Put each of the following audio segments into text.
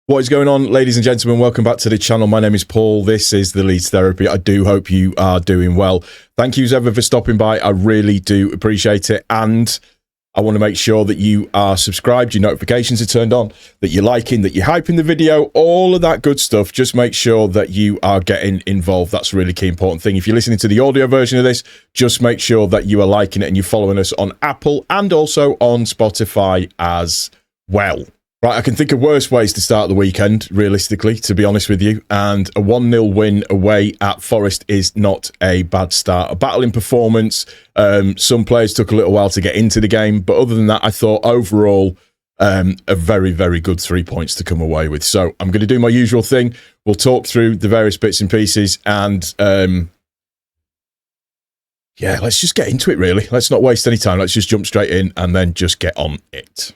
What is going on, ladies and gentlemen? Welcome back to the channel. My name is Paul. This is the Leeds Therapy. I do hope you are doing well. Thank you ever for stopping by. I really do appreciate it. And I want to make sure that you are subscribed, your notifications are turned on, that you're liking, that you're hyping the video, all of that good stuff. Just make sure that you are getting involved. That's a really key important thing. If you're listening to the audio version of this, just make sure that you are liking it and you're following us on Apple and also on Spotify as well. Right, I can think of worse ways to start the weekend, realistically, to be honest with you. And a 1-0 win away at Forest is not a bad start. A battling performance. Some players took a little while to get into the game. But other than that, I thought overall a very, very good 3 points to come away with. So I'm going to do my usual thing. We'll talk through the various bits and pieces. And yeah, let's just get into it, really. Let's not waste any time. Let's just jump straight in and then just get on it.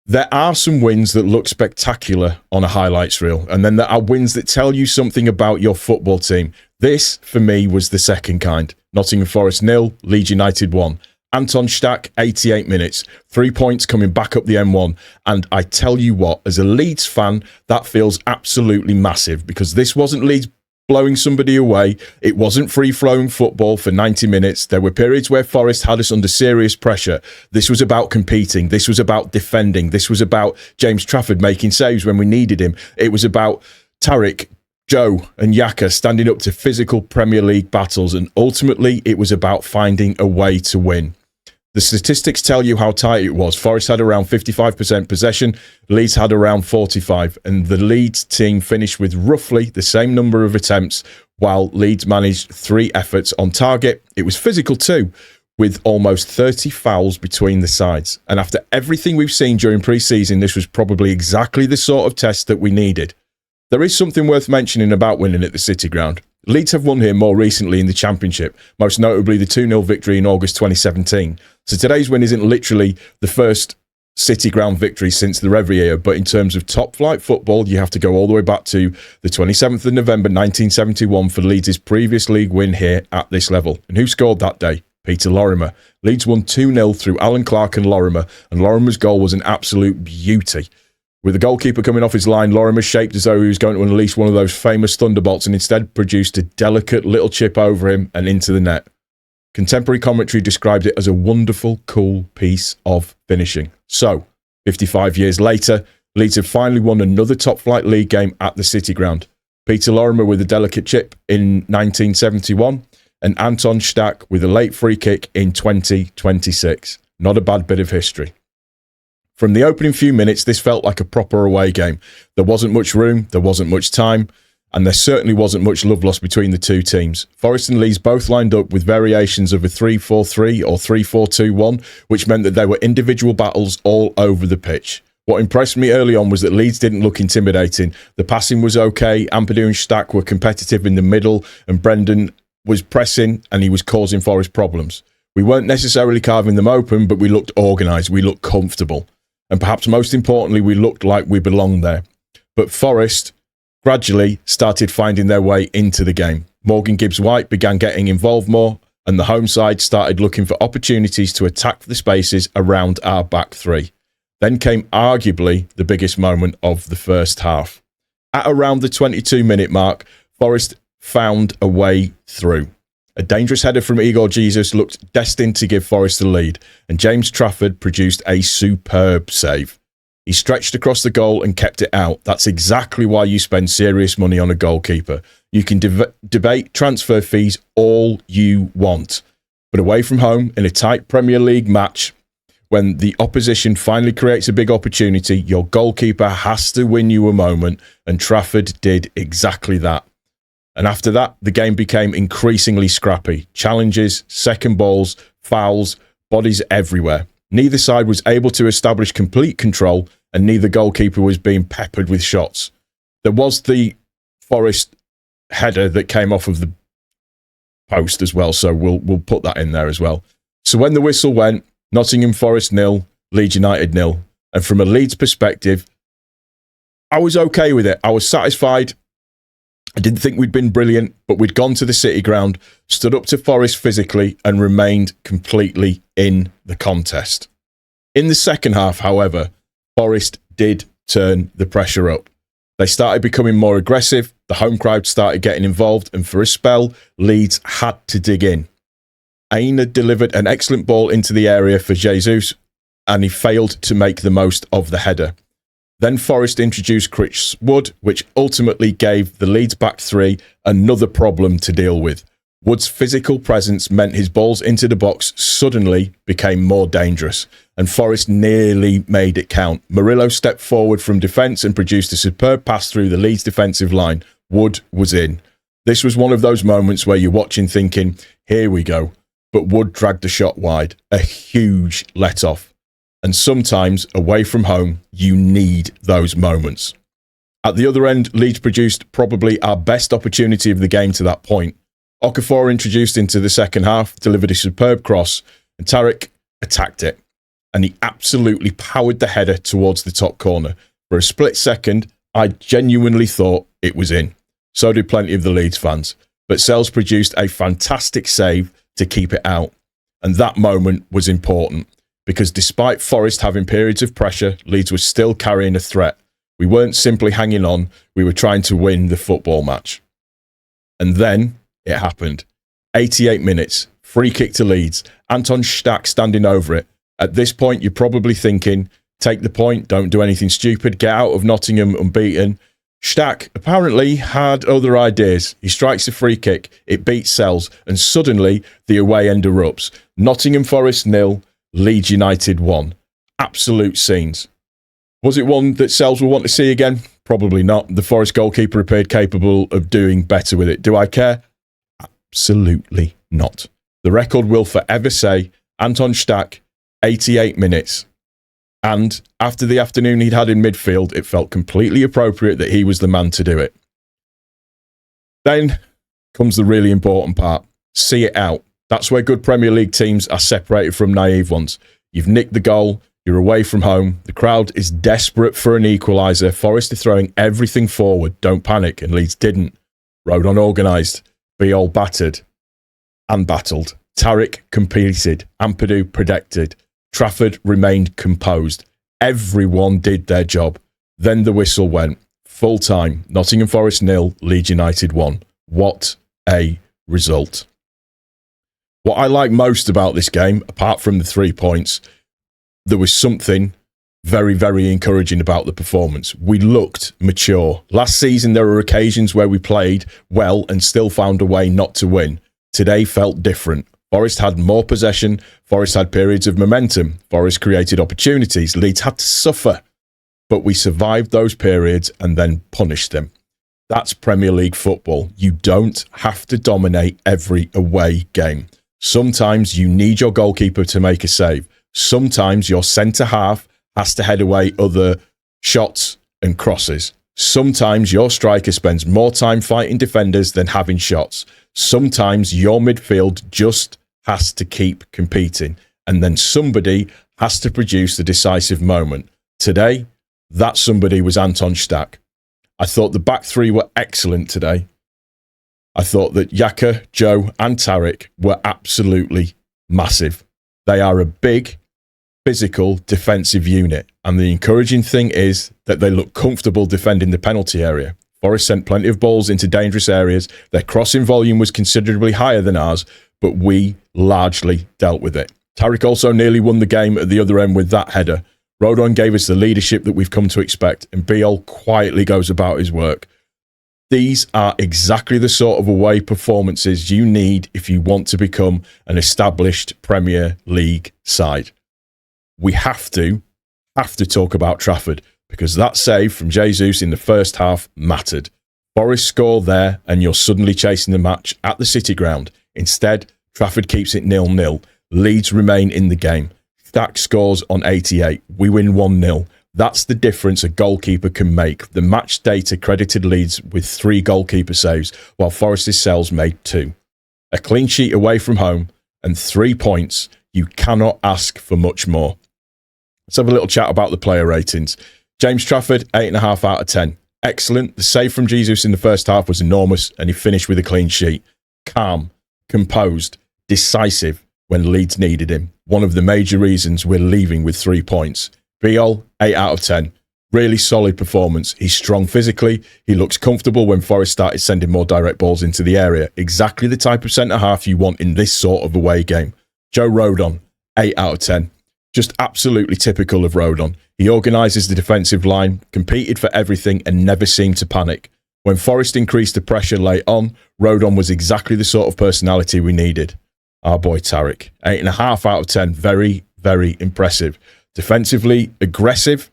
There are some wins that look spectacular on a highlights reel, and then there are wins that tell you something about your football team. This, for me, was the second kind. Nottingham Forest 0, Leeds United 1. Anton Stach, 88 minutes. 3 points coming back up the M1. And I tell you what, as a Leeds fan, that feels absolutely massive, because this wasn't Leeds blowing somebody away. It wasn't free-flowing football for 90 minutes. There were periods where Forest had us under serious pressure. This was about competing. This was about defending. This was about James Trafford making saves when we needed him. It was about Tariq, Joe and Yaka standing up to physical Premier League battles. And ultimately, it was about finding a way to win. The statistics tell you how tight it was. Forest had around 55% possession. Leeds had around 45%. And the Leeds team finished with roughly the same number of attempts, while Leeds managed 3 efforts on target. It was physical too, with almost 30 fouls between the sides. And after everything we've seen during pre-season, this was probably exactly the sort of test that we needed. There is something worth mentioning about winning at the City Ground. Leeds have won here more recently in the Championship, most notably the 2-0 victory in August 2017. So today's win isn't literally the first City Ground victory since the Revie era, but in terms of top-flight football, you have to go all the way back to the 27th of November 1971 for Leeds' previous league win here at this level. And who scored that day? Peter Lorimer. Leeds won 2-0 through Alan Clark and Lorimer's goal was an absolute beauty. With the goalkeeper coming off his line, Lorimer shaped as though he was going to unleash one of those famous thunderbolts and instead produced a delicate little chip over him and into the net. Contemporary commentary described it as a wonderful, cool piece of finishing. So, 55 years later, Leeds have finally won another top-flight league game at the City Ground. Peter Lorimer with a delicate chip in 1971 and Anton Stach with a late free kick in 2026. Not a bad bit of history. From the opening few minutes, this felt like a proper away game. There wasn't much room, there wasn't much time, and there certainly wasn't much love lost between the two teams. Forest and Leeds both lined up with variations of a 3-4-3 or 3-4-2-1, which meant that there were individual battles all over the pitch. What impressed me early on was that Leeds didn't look intimidating. The passing was okay, Ampadu and Stach were competitive in the middle, and Brendan was pressing and he was causing Forest problems. We weren't necessarily carving them open, but we looked organised, we looked comfortable. And perhaps most importantly, we looked like we belonged there. But Forest gradually started finding their way into the game. Morgan Gibbs-White began getting involved more, and the home side started looking for opportunities to attack the spaces around our back three. Then came arguably the biggest moment of the first half. At around the 22-minute mark, Forest found a way through. A dangerous header from Igor Jesus looked destined to give Forest the lead, and James Trafford produced a superb save. He stretched across the goal and kept it out. That's exactly why you spend serious money on a goalkeeper. You can debate transfer fees all you want, but away from home in a tight Premier League match, when the opposition finally creates a big opportunity, your goalkeeper has to win you a moment, and Trafford did exactly that. And after that, the game became increasingly scrappy. Challenges, second balls, fouls, bodies everywhere. Neither side was able to establish complete control, and neither goalkeeper was being peppered with shots. There was the Forest header that came off of the post as well, so we'll put that in there as well. So when the whistle went, Nottingham Forest 0, Leeds United 0. And from a Leeds perspective, I was okay with it. I was satisfied. I didn't think we'd been brilliant, but we'd gone to the City Ground, stood up to Forest physically, and remained completely in the contest. In the second half, however, Forest did turn the pressure up. They started becoming more aggressive, the home crowd started getting involved, and for a spell, Leeds had to dig in. Aina delivered an excellent ball into the area for Jesus, and he failed to make the most of the header. Then Forest introduced Chris Wood, which ultimately gave the Leeds back three another problem to deal with. Wood's physical presence meant his balls into the box suddenly became more dangerous, and Forest nearly made it count. Murillo stepped forward from defence and produced a superb pass through the Leeds defensive line. Wood was in. This was one of those moments where you're watching thinking, here we go. But Wood dragged the shot wide. A huge let-off. And sometimes, away from home, you need those moments. At the other end, Leeds produced probably our best opportunity of the game to that point. Okafor introduced into the second half, delivered a superb cross, and Tarek attacked it. And he absolutely powered the header towards the top corner. For a split second, I genuinely thought it was in. So did plenty of the Leeds fans. But Sells produced a fantastic save to keep it out. And that moment was important, because despite Forest having periods of pressure, Leeds was still carrying a threat. We weren't simply hanging on, we were trying to win the football match. And then it happened. 88 minutes, free kick to Leeds, Anton Stack standing over it. At this point, you're probably thinking, take the point, don't do anything stupid, get out of Nottingham unbeaten. Stack apparently had other ideas. He strikes a free kick, it beats Sells, and suddenly the away end erupts. Nottingham Forest 0, Leeds United 1. Absolute scenes. Was it one that Sells will want to see again? Probably not. The Forest goalkeeper appeared capable of doing better with it. Do I care? Absolutely not. The record will forever say Anton Stack, 88 minutes. And after the afternoon he'd had in midfield, it felt completely appropriate that he was the man to do it. Then comes the really important part. See it out. That's where good Premier League teams are separated from naive ones. You've nicked the goal. You're away from home. The crowd is desperate for an equaliser. Forest are throwing everything forward. Don't panic. And Leeds didn't. Rodon organised. Biol battered and battled. Tarek competed. Ampadu protected. Trafford remained composed. Everyone did their job. Then the whistle went. Full time. Nottingham Forest 0, Leeds United 1. What a result. What I like most about this game, apart from the 3 points, there was something very, very encouraging about the performance. We looked mature. Last season, there were occasions where we played well and still found a way not to win. Today felt different. Forest had more possession. Forest had periods of momentum. Forest created opportunities. Leeds had to suffer. But we survived those periods and then punished them. That's Premier League football. You don't have to dominate every away game. Sometimes you need your goalkeeper to make a save. Sometimes your centre-half has to head away other shots and crosses. Sometimes your striker spends more time fighting defenders than having shots. Sometimes your midfield just has to keep competing. And then somebody has to produce the decisive moment. Today, that somebody was Anton Stack. I thought the back three were excellent today. I thought that Yaka, Joe and Tarek were absolutely massive. They are a big, physical defensive unit. And the encouraging thing is that they look comfortable defending the penalty area. Forest sent plenty of balls into dangerous areas. Their crossing volume was considerably higher than ours, but we largely dealt with it. Tarek also nearly won the game at the other end with that header. Rodon gave us the leadership that we've come to expect, and Biol quietly goes about his work. These are exactly the sort of away performances you need if you want to become an established Premier League side. We have to talk about Trafford, because that save from Jesus in the first half mattered. Forest score there and you're suddenly chasing the match at the City ground. Instead, Trafford keeps it 0-0. Leeds remain in the game. Stack scores on 88. We win 1-0. That's the difference a goalkeeper can make. The match data credited Leeds with 3 goalkeeper saves, while Forest's Sells made 2. A clean sheet away from home and 3 points. You cannot ask for much more. Let's have a little chat about the player ratings. James Trafford, 8.5 out of 10. Excellent. The save from Jesus in the first half was enormous, and he finished with a clean sheet. Calm, composed, decisive when Leeds needed him. One of the major reasons we're leaving with 3 points. Biol, 8 out of 10. Really solid performance. He's strong physically. He looks comfortable when Forest started sending more direct balls into the area. Exactly the type of centre-half you want in this sort of away game. Joe Rodon, 8 out of 10. Just absolutely typical of Rodon. He organises the defensive line, competed for everything and never seemed to panic. When Forest increased the pressure late on, Rodon was exactly the sort of personality we needed. Our boy Tariq, 8.5 out of 10. Very, very impressive. Defensively aggressive,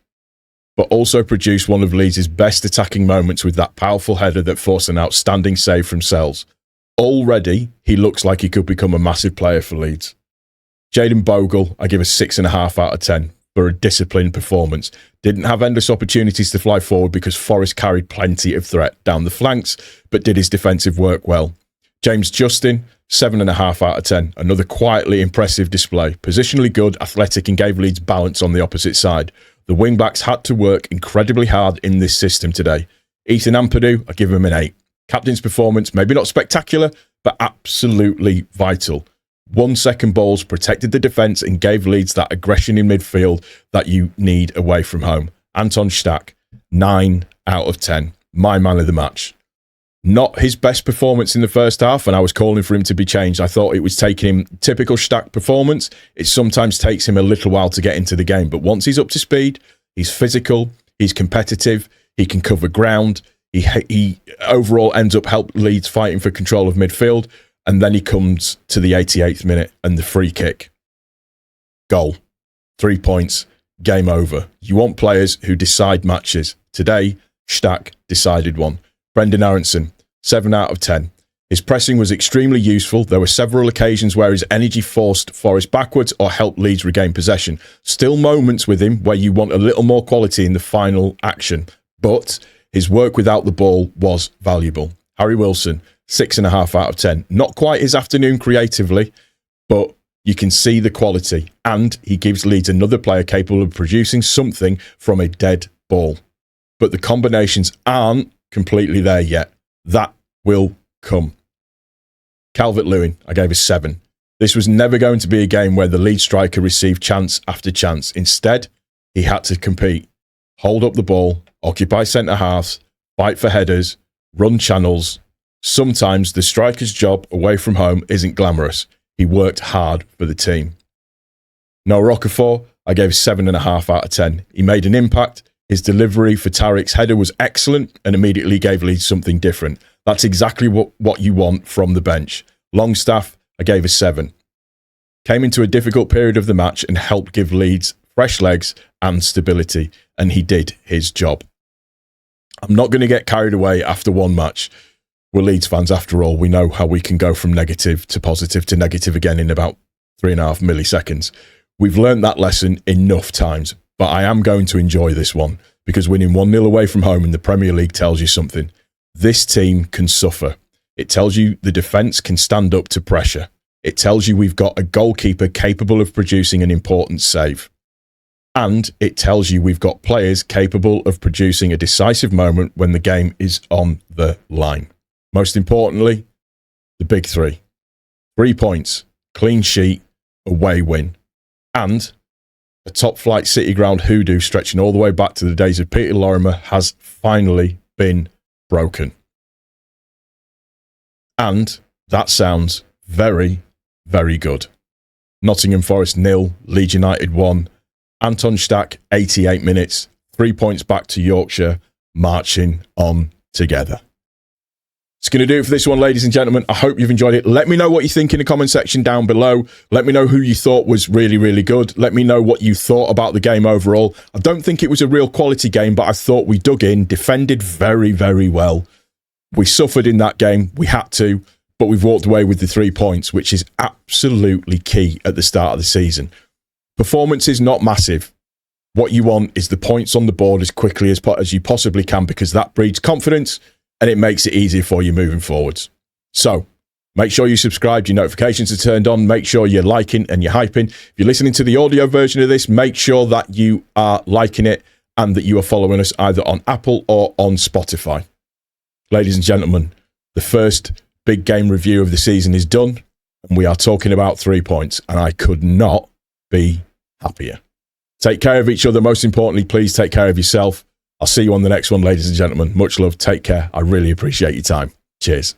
but also produced one of Leeds' best attacking moments with that powerful header that forced an outstanding save from Sells. Already, he looks like he could become a massive player for Leeds. Jayden Bogle, I give a 6.5 out of 10 for a disciplined performance. Didn't have endless opportunities to fly forward because Forest carried plenty of threat down the flanks, but did his defensive work well. James Justin, 7.5 out of 10. Another quietly impressive display. Positionally good, athletic, and gave Leeds balance on the opposite side. The wing-backs had to work incredibly hard in this system today. Ethan Ampadu, I give him an 8. Captain's performance, maybe not spectacular, but absolutely vital. 1 second balls, protected the defence and gave Leeds that aggression in midfield that you need away from home. Anton Stack, 9 out of 10. My man of the match. Not his best performance in the first half, and I was calling for him to be changed. I thought it was taking him typical Stack performance. It sometimes takes him a little while to get into the game, but once he's up to speed, he's physical, he's competitive, he can cover ground, he overall ends up helping Leeds fighting for control of midfield, and then he comes to the 88th minute and the free kick. Goal. 3 points. Game over. You want players who decide matches. Today, Stack decided one. Brendan Aronson, 7 out of 10. His pressing was extremely useful. There were several occasions where his energy forced Forest backwards or helped Leeds regain possession. Still moments with him where you want a little more quality in the final action. But his work without the ball was valuable. Harry Wilson, 6.5 out of 10. Not quite his afternoon creatively, but you can see the quality. And he gives Leeds another player capable of producing something from a dead ball. But the combinations aren't completely there yet. That will come. Calvert-Lewin, I gave a 7. This was never going to be a game where the lead striker received chance after chance. Instead, he had to compete, hold up the ball, occupy centre-halves, fight for headers, run channels. Sometimes the striker's job away from home isn't glamorous. He worked hard for the team. Noah Okafor, I gave 7.5 out of 10. He made an impact. His delivery for Tariq's header was excellent and immediately gave Leeds something different. That's exactly what you want from the bench. Longstaff, I gave a 7. Came into a difficult period of the match and helped give Leeds fresh legs and stability, and he did his job. I'm not going to get carried away after one match. We're Leeds fans after all. We know how we can go from negative to negative again in about 3.5 milliseconds. We've learned that lesson enough times. But I am going to enjoy this one because winning 1-0 away from home in the Premier League tells you something. This team can suffer. It tells you the defence can stand up to pressure. It tells you we've got a goalkeeper capable of producing an important save. And it tells you we've got players capable of producing a decisive moment when the game is on the line. Most importantly, the big 3. 3 points, clean sheet, away win. And a top-flight City ground hoodoo stretching all the way back to the days of Peter Lorimer has finally been broken. And that sounds very, very good. Nottingham Forest 0, Leeds United 1. Anton Stack, 88 minutes. 3 points back to Yorkshire, marching on together. It's going to do it for this one, ladies and gentlemen. I hope you've enjoyed it. Let me know what you think in the comment section down below. Let me know who you thought was really, really good. Let me know what you thought about the game overall. I don't think it was a real quality game, but I thought we dug in, defended very, very well. We suffered in that game. We had to, but we've walked away with the 3 points, which is absolutely key at the start of the season. Performance is not massive. What you want is the points on the board as quickly as you possibly can because that breeds confidence and it makes it easier for you moving forwards. So, make sure you subscribe, your notifications are turned on, make sure you're liking and you're hyping. If you're listening to the audio version of this, make sure that you are liking it and that you are following us either on Apple or on Spotify. Ladies and gentlemen, the first big game review of the season is done and we are talking about 3 points and I could not be happier. Take care of each other. Most importantly, please take care of yourself. I'll see you on the next one, ladies and gentlemen. Much love. Take care. I really appreciate your time. Cheers.